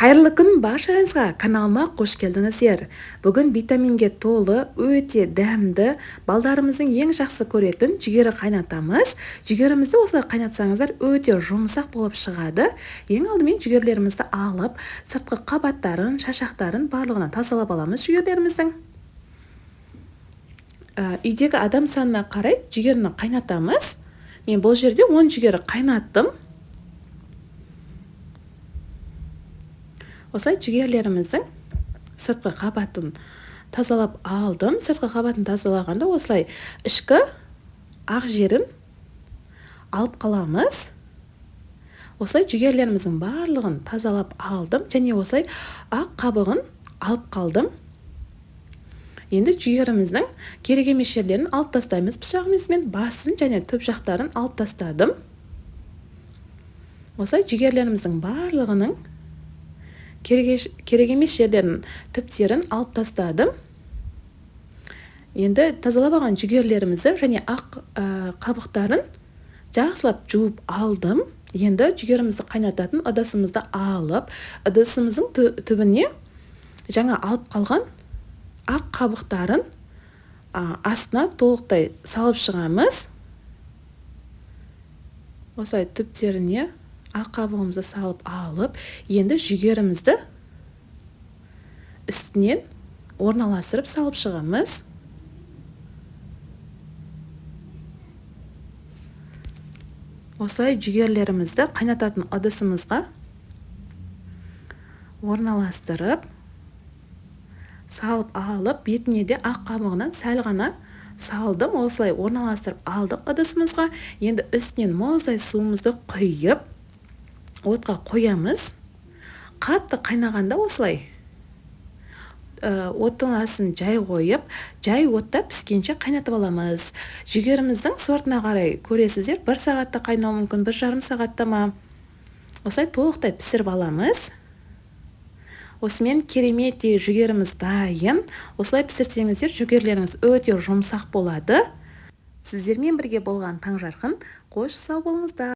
Қайырлы күн баршаңызға, каналыма қош келдіңіздер. Бүгін витаминге толы, өте дәмді, балдарымыздың ең жақсы көретін жүгері қайнатамыз. Жүгерімізді осылай қайнатсаңыздар өте жұмсақ болып шығады. Ең алдымен жүгерлерімізді алып, сыртқы қабаттарын, шашақтарын барлығынан тазалап аламыз жүгерлеріміздің. Үйдегі адам санына қарай жүгеріні қайнатамыз. Мен бұл жерде 10 жүгері қайнаттым. Осылай жүгерлеріміздің сыртқы қабатын тазалап алдым. Сыртқы қабатын тазалағанда осылай ішкі ақ жерін алып қаламыз. Осылай жүгерлеріміздің барлығын тазалап алдым және осылай ақ қабығын алып қалдым. Енді жүгеріміздің керек емес жерлерін алып тастаймыз пышағымызбен, басын және түп жақтарын алып тастадым. Осылай жүгерлеріміздің барлығының керек емес жерлерін, түптерін алып тастадым. Енді тазалап алған жүгерлерімізді және ақ қабықтарын жақсылап жуып алдым. Енді жүгерімізді қайнататын ыдысымызды алып, ыдысымыздың түбіне жаңа алып қалған ақ қабықтарын астына толықтай салып шығамыз. Осылай түптеріне ақ қабығымызды салып алып, енді жүгерімізді үстінен орналастырып салып шығамыз. Осылай жүгерлерімізді қайнататын ыдысымызға орналастырып, салып алып, бетіне де ақ қабығынан сәл ғана салдым. Осылай орналастырып алдық ыдысымызға. Енді үстінен мұздай суымызды құйып, отқа қоямыз. Қатты қайнағанда осылай оттың астын жай қойып, жай отта піскенше қайнатып аламыз. Жүгеріміздің сортына қарай көресіздер, 1 сағатта қайнауы мүмкін, 1,5 сағатта ма. Осылай толықтай пісіріп аламыз. Осымен керемет жүгеріміз дайын. Осылай пісірсеңіздер, жүгерлеріңіз өте жұмсақ болады. Сіздермен бірге болған Таңжарқын. Қош сау болыңыздар.